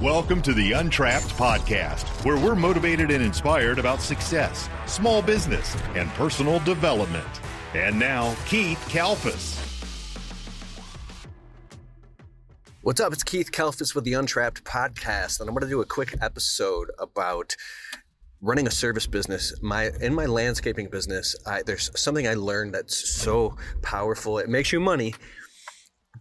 Welcome to the Untrapped Podcast, where we're motivated and inspired about success, small business, and personal development. And now, Keith Kalfas. What's up? It's Keith Kalfas with the Untrapped Podcast, and I'm going to do a quick episode about running a service business. In my landscaping business, there's something I learned that's so powerful. It makes you money,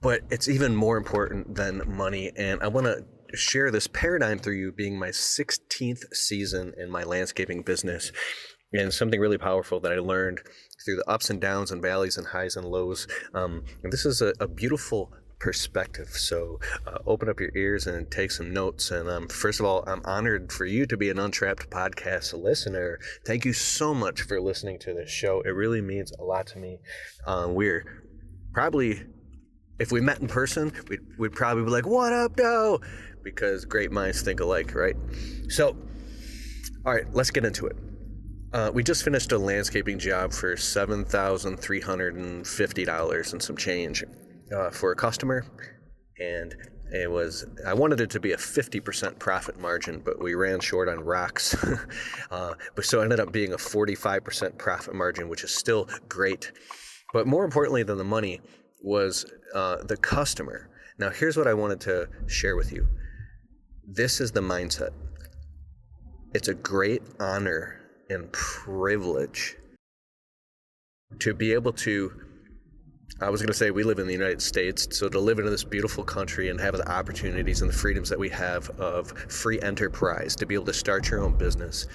but it's even more important than money, and I want to share this paradigm through you, being my 16th season in my landscaping business, and something really powerful that I learned through the ups and downs and valleys and highs and lows. And this is a beautiful perspective. So open up your ears and take some notes. And first of all, I'm honored for you to be an Untrapped Podcast listener. Thank you so much for listening to this show. It really means a lot to me. We're probably, if we met in person, we'd probably be like, "What up, Doe?" Because great minds think alike, right? So, all right, let's get into it. We just finished a landscaping job for $7,350 and some change for a customer, and I wanted it to be a 50% profit margin, but we ran short on rocks. But so it ended up being a 45% profit margin, which is still great. But more importantly than the money was the customer. Now, here's what I wanted to share with you. This is the mindset. It's a great honor and privilege to be able to, I was going to say we live in the United States, so to live in this beautiful country and have the opportunities and the freedoms that we have of free enterprise, to be able to start your own business.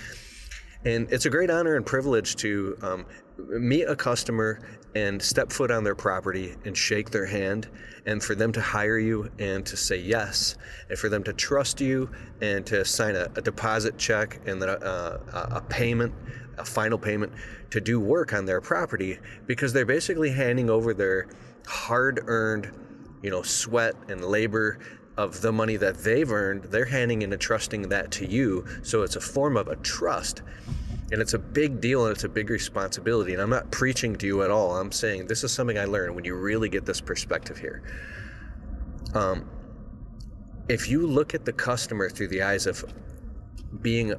And it's a great honor and privilege to meet a customer and step foot on their property and shake their hand, and for them to hire you and to say yes, and for them to trust you and to sign a deposit check and then a payment, a final payment, to do work on their property, because they're basically handing over their hard-earned, sweat and labor of the money that they've earned. They're handing and entrusting that to you. So it's a form of a trust. And it's a big deal, and it's a big responsibility. And I'm not preaching to you at all. I'm saying this is something I learned when you really get this perspective here. If you look at the customer through the eyes of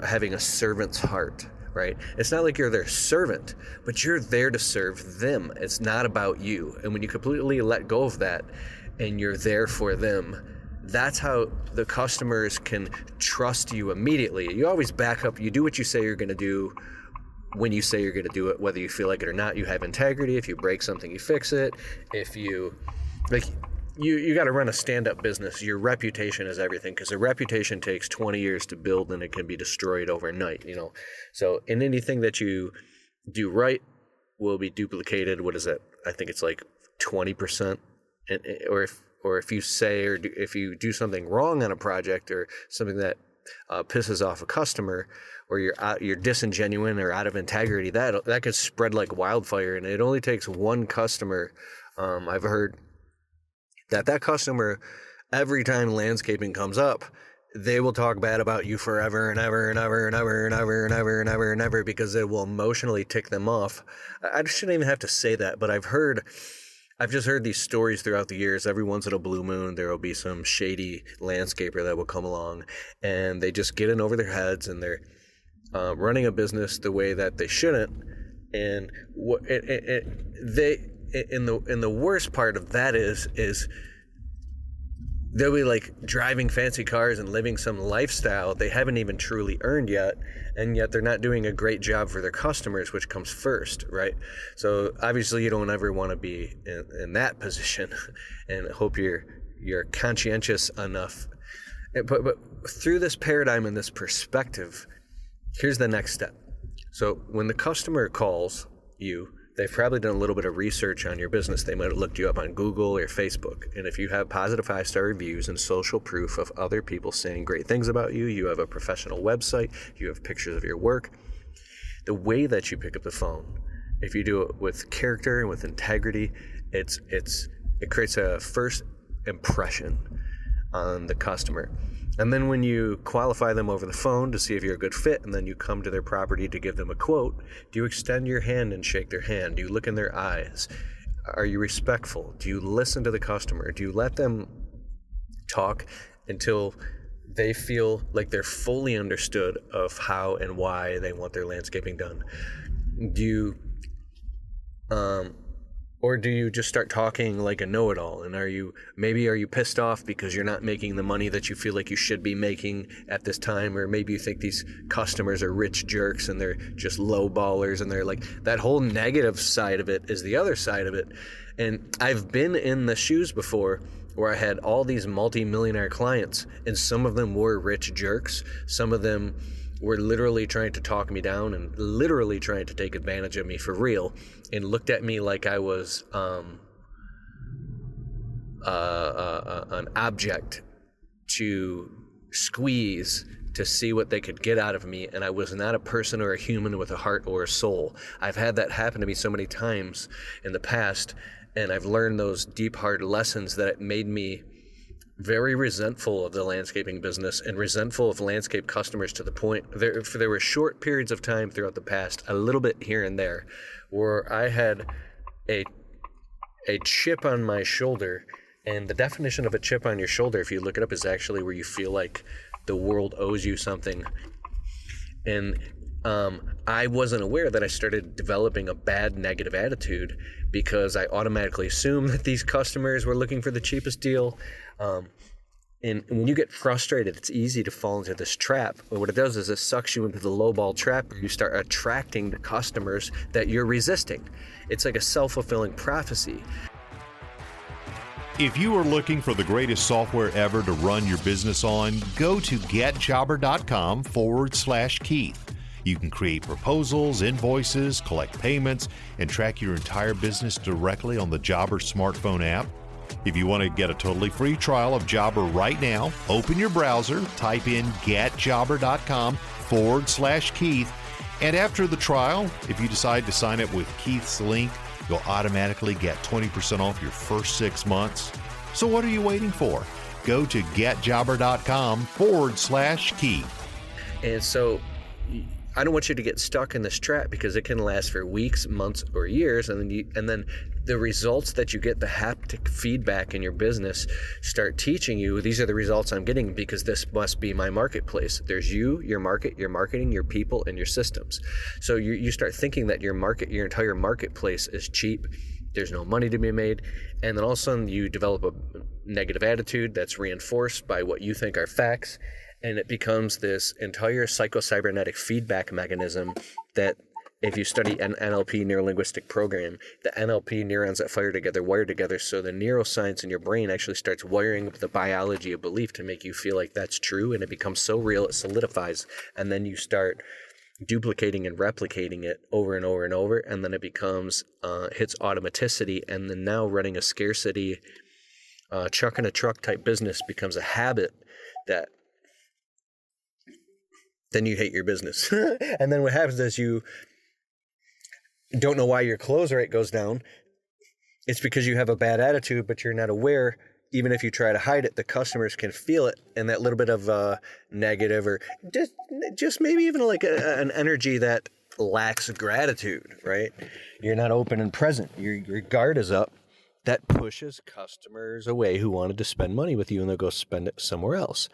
having a servant's heart, right? It's not like you're their servant, but you're there to serve them. It's not about you. And when you completely let go of that and you're there for them, that's how the customers can trust you immediately. You always back up. You do what you say you're going to do when you say you're going to do it, whether you feel like it or not. You have integrity. If you break something, you fix it. If you got to run a stand-up business. Your reputation is everything, because a reputation takes 20 years to build, and it can be destroyed overnight. So in anything that you do right will be duplicated. What is it? I think it's like 20%, or if you say, or if you do something wrong on a project, or something that pisses off a customer, or you're disingenuous or out of integrity, that could spread like wildfire. And it only takes one customer. I've heard that customer, every time landscaping comes up, they will talk bad about you forever and ever and ever and ever and ever and ever and ever and ever, because it will emotionally tick them off. I shouldn't even have to say that, but I've just heard these stories throughout the years. Every once in a blue moon, there will be some shady landscaper that will come along, and they just get in over their heads, and they're running a business the way that they shouldn't. And the worst part of that is they'll be like driving fancy cars and living some lifestyle they haven't even truly earned yet, and yet they're not doing a great job for their customers, which comes first, right? So obviously you don't ever want to be in that position, and I hope you're conscientious enough. But through this paradigm and this perspective, here's the next step. So when the customer calls you, they've probably done a little bit of research on your business. They might have looked you up on Google or Facebook. And if you have positive 5-star reviews and social proof of other people saying great things about you, you have a professional website, you have pictures of your work, the way that you pick up the phone, if you do it with character and with integrity, it creates a first impression on the customer. And then when you qualify them over the phone to see if you're a good fit, and then you come to their property to give them a quote, do you extend your hand and shake their hand? Do you look in their eyes? Are you respectful? Do you listen to the customer? Do you let them talk until they feel like they're fully understood of how and why they want their landscaping done? Do you, or do you just start talking like a know-it-all? And are you pissed off because you're not making the money that you feel like you should be making at this time? Or maybe you think these customers are rich jerks and they're just low ballers, and they're like, that whole negative side of it is the other side of it. And I've been in the shoes before where I had all these multi-millionaire clients, and some of them were rich jerks. Some of them were literally trying to talk me down and literally trying to take advantage of me for real, and looked at me like I was an object to squeeze to see what they could get out of me, and I was not a person or a human with a heart or a soul. I've had that happen to me so many times in the past, and I've learned those deep, hard lessons that it made me very resentful of the landscaping business and resentful of landscape customers, to the point there were short periods of time throughout the past, a little bit here and there, where I had a chip on my shoulder. And the definition of a chip on your shoulder, if you look it up, is actually where you feel like the world owes you something. And I wasn't aware that I started developing a bad negative attitude because I automatically assumed that these customers were looking for the cheapest deal. And when you get frustrated, it's easy to fall into this trap. But what it does is it sucks you into the lowball trap, where you start attracting the customers that you're resisting. It's like a self-fulfilling prophecy. If you are looking for the greatest software ever to run your business on, go to getjobber.com/Keith. You can create proposals, invoices, collect payments, and track your entire business directly on the Jobber smartphone app. If you want to get a totally free trial of Jobber right now, open your browser, type in getjobber.com/Keith, and after the trial, if you decide to sign up with Keith's link, you'll automatically get 20% off your first 6 months. So what are you waiting for? Go to getjobber.com/Keith. And so I don't want you to get stuck in this trap, because it can last for weeks, months, or years, and then the results that you get, the haptic feedback in your business, start teaching you, these are the results I'm getting because this must be my marketplace. There's you, your market, your marketing, your people, and your systems. So you start thinking that your entire marketplace is cheap. There's no money to be made, and then all of a sudden you develop a negative attitude that's reinforced by what you think are facts. And it becomes this entire psychocybernetic feedback mechanism that, if you study an NLP, neuro-linguistic program, the NLP neurons that fire together wire together, so the neuroscience in your brain actually starts wiring up the biology of belief to make you feel like that's true, and it becomes so real it solidifies, and then you start duplicating and replicating it over and over and over, and then it becomes hits automaticity, and then now running a scarcity chuck in a truck type business becomes a habit that then you hate your business. And then what happens is you don't know why your close rate goes down. It's because you have a bad attitude, but you're not aware. Even if you try to hide it, the customers can feel it, and that little bit of negative, or just maybe even like an energy that lacks gratitude, right? You're not open and present. Your guard is up. That pushes customers away who wanted to spend money with you, and they'll go spend it somewhere else.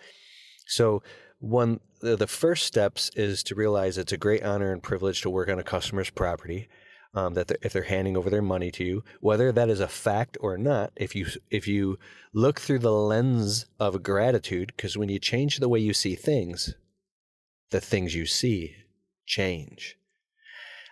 So one the first steps is to realize it's a great honor and privilege to work on a customer's property, if they're handing over their money to you, whether that is a fact or not. If you look through the lens of gratitude, because when you change the way you see things, the things you see change.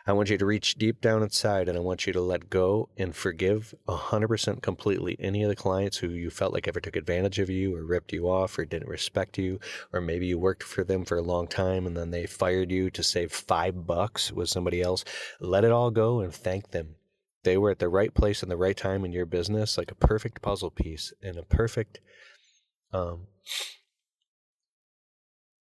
I want you to reach deep down inside, and I want you to let go and forgive 100% completely any of the clients who you felt like ever took advantage of you or ripped you off or didn't respect you, or maybe you worked for them for a long time and then they fired you to save $5 with somebody else. Let it all go and thank them. They were at the right place in the right time in your business, like a perfect puzzle piece and a perfect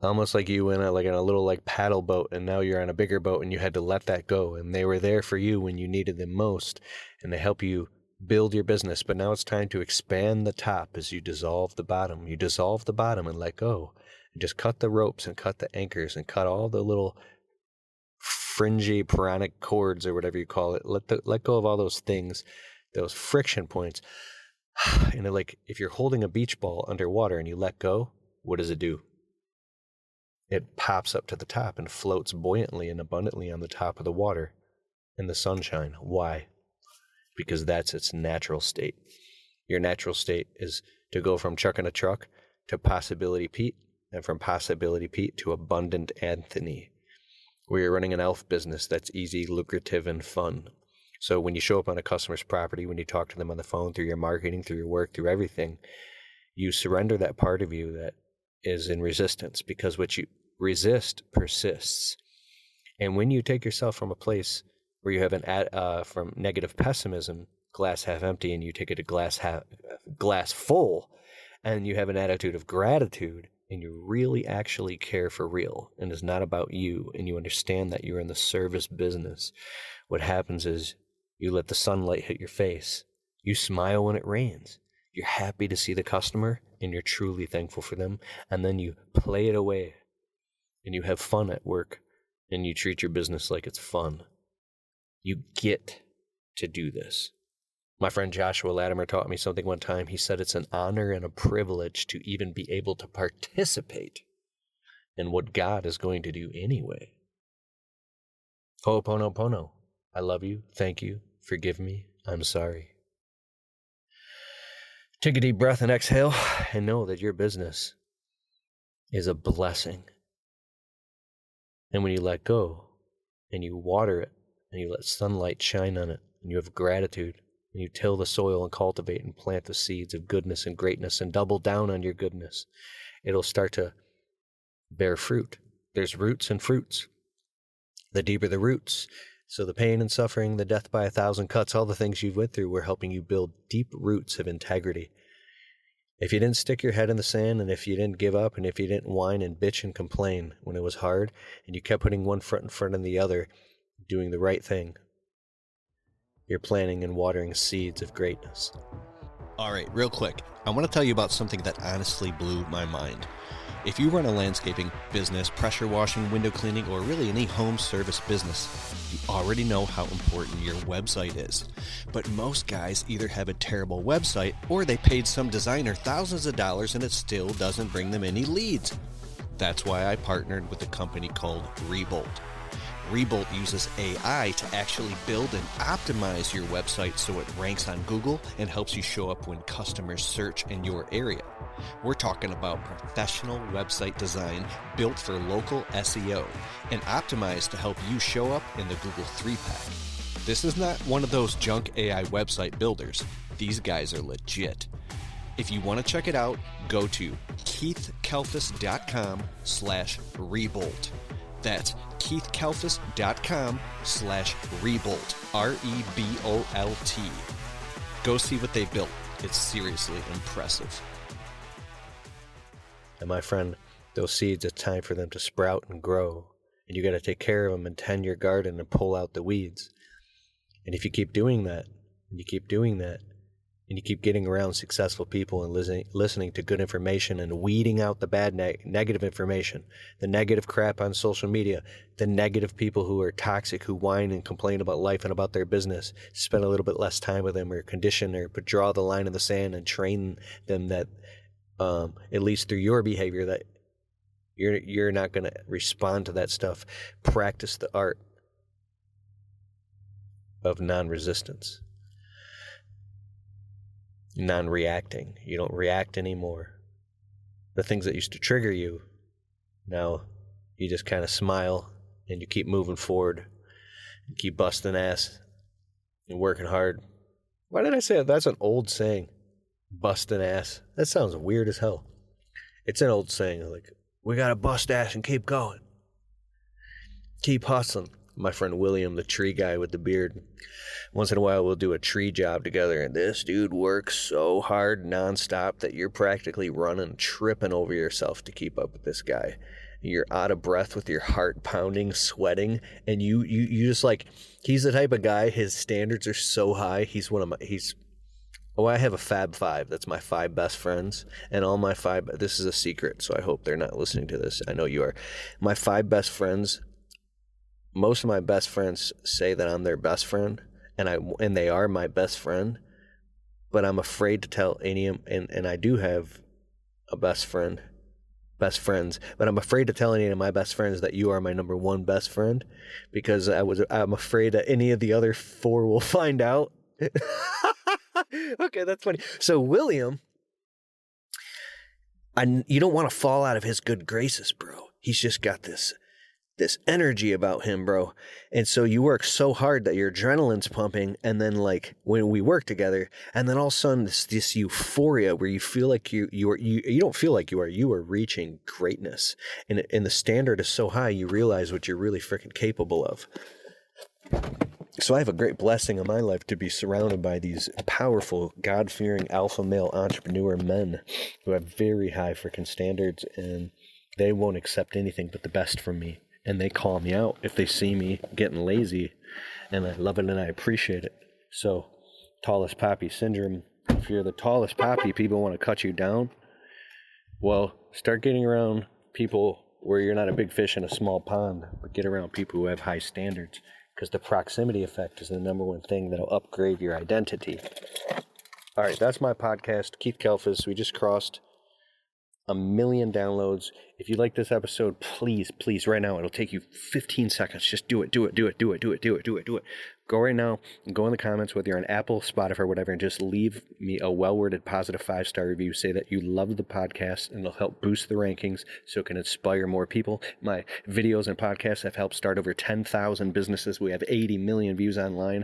almost like you went in a little paddle boat, and now you're on a bigger boat and you had to let that go, and they were there for you when you needed them most, and they help you build your business. But now it's time to expand the top as you dissolve the bottom. You dissolve the bottom and let go. And just cut the ropes and cut the anchors and cut all the little fringy pranic cords or whatever you call it. Let go of all those things, those friction points. And if you're holding a beach ball underwater and you let go, what does it do? it pops up to the top and floats buoyantly and abundantly on the top of the water in the sunshine. Why? Because that's its natural state. Your natural state is to go from chucking a truck to Possibility Pete, and from Possibility Pete to Abundant Anthony, where you're running an elf business that's easy, lucrative, and fun. So when you show up on a customer's property, when you talk to them on the phone, through your marketing, through your work, through everything, you surrender that part of you that is in resistance, because what you resist persists. And when you take yourself from a place where you have from negative pessimism, glass half empty, and you take it to glass full, and you have an attitude of gratitude, and you really actually care for real, and it's not about you, and you understand that you're in the service business, what happens is you let the sunlight hit your face. You smile when it rains. You're happy to see the customer, and you're truly thankful for them, and then you play it away, and you have fun at work, and you treat your business like it's fun. You get to do this. My friend Joshua Latimer taught me something one time. He said it's an honor and a privilege to even be able to participate in what God is going to do anyway. Ho'oponopono. I love you. Thank you. Forgive me. I'm sorry. Take a deep breath and exhale, and know that your business is a blessing. And when you let go and you water it and you let sunlight shine on it and you have gratitude and you till the soil and cultivate and plant the seeds of goodness and greatness and double down on your goodness, it'll start to bear fruit. There's roots and fruits. The deeper the roots, so the pain and suffering, the death by 1,000 cuts, all the things you've went through, we're helping you build deep roots of integrity. If you didn't stick your head in the sand, and if you didn't give up, and if you didn't whine and bitch and complain when it was hard, and you kept putting one foot in front of the other, doing the right thing, you're planting and watering seeds of greatness. All right, real quick, I want to tell you about something that honestly blew my mind. If you run a landscaping business, pressure washing, window cleaning, or really any home service business, you already know how important your website is. But most guys either have a terrible website or they paid some designer thousands of dollars and it still doesn't bring them any leads. That's why I partnered with a company called Rebolt. Rebolt uses AI to actually build and optimize your website so it ranks on Google and helps you show up when customers search in your area. We're talking about professional website design built for local SEO and optimized to help you show up in the Google 3-pack. This is not one of those junk AI website builders. These guys are legit. If you want to check it out, go to keithkalfas.com/Rebolt. That's keithkalfas.com/Rebolt, REBOLT. Go see what they built. It's seriously impressive. And my friend, those seeds, it's time for them to sprout and grow. And you got to take care of them and tend your garden and pull out the weeds. And if you keep doing that, and you keep doing that, and you keep getting around successful people and listening to good information and weeding out the bad negative information, the negative crap on social media, the negative people who are toxic, who whine and complain about life and about their business, spend a little bit less time with them, or condition, or draw the line in the sand and train them that, at least through your behavior, that you're not going to respond to that stuff. Practice the art of non-resistance. Non-reacting. You don't react anymore. The things that used to trigger you, now you just kind of smile and you keep moving forward and keep busting ass and working hard. Why did I say that? That's an old saying. Busting ass. That sounds weird as hell. It's an old saying, like, we gotta bust ass and keep going. Keep hustling. My friend William, the tree guy with the beard, once in a while we'll do a tree job together, and this dude works so hard nonstop that you're practically running, tripping over yourself to keep up with this guy. You're out of breath with your heart pounding, sweating, and you just like, he's the type of guy, his standards are so high. I have a Fab Five. That's my 5 best friends. And all my 5, this is a secret, so I hope they're not listening to this. I know you are. My 5 best friends, most of my best friends say that I'm their best friend, and they are my best friend, but I'm afraid to tell any of them, and I do have a best friend, best friends, but I'm afraid to tell any of my best friends that you are my number one best friend, because I'm afraid that any of the other 4 will find out. Okay, that's funny. So William, you don't want to fall out of his good graces, bro. He's just got this energy about him, bro. And so you work so hard that your adrenaline's pumping, and then like when we work together, and then all of a sudden this euphoria where you feel like you don't feel like you are reaching greatness, and the standard is so high you realize what you're really freaking capable of. So I have a great blessing in my life to be surrounded by these powerful, God-fearing alpha male entrepreneur men who have very high freaking standards, and they won't accept anything but the best from me. And they call me out if they see me getting lazy, and I love it and I appreciate it. So, tallest poppy syndrome. If you're the tallest poppy, people want to cut you down. Well, start getting around people where you're not a big fish in a small pond, but get around people who have high standards, because the proximity effect is the number one thing that'll upgrade your identity. All right, that's my podcast, Keith Kalfas. We just crossed 1 million downloads. If you like this episode, please, right now, it'll take you 15 seconds. Just do it. Go right now and go in the comments, whether you're on Apple, Spotify, or whatever, and just leave me a well-worded, positive 5-star review. Say that you love the podcast, and it'll help boost the rankings so it can inspire more people. My videos and podcasts have helped start over 10,000 businesses. We have 80 million views online.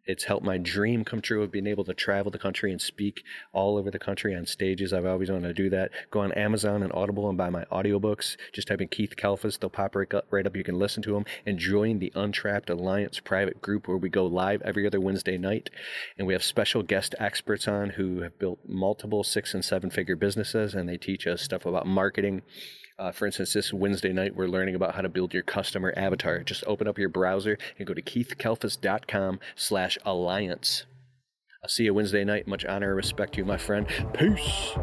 It's helped my dream come true of being able to travel the country and speak all over the country on stages. I've always wanted to do that. Go on Amazon and Audible and buy my audiobooks. Just type in Keith Kalfas. They'll pop right up. You can listen to them and join the Untrapped Alliance private group where we go live every other Wednesday night. And we have special guest experts on who have built multiple 6- and 7-figure businesses, and they teach us stuff about marketing. For instance, this Wednesday night, we're learning about how to build your customer avatar. Just open up your browser and go to keithkalfas.com/alliance. I'll see you Wednesday night. Much honor and respect to you, my friend. Peace.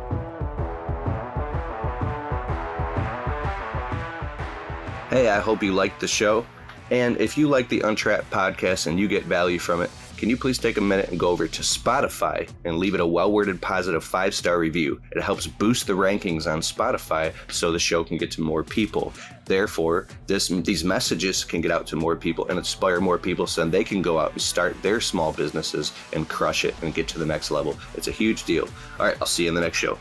Hey, I hope you liked the show. And if you like the Untrapped podcast and you get value from it, can you please take a minute and go over to Spotify and leave it a well-worded, positive 5-star review? It helps boost the rankings on Spotify so the show can get to more people. Therefore, these messages can get out to more people and inspire more people so then they can go out and start their small businesses and crush it and get to the next level. It's a huge deal. All right, I'll see you in the next show.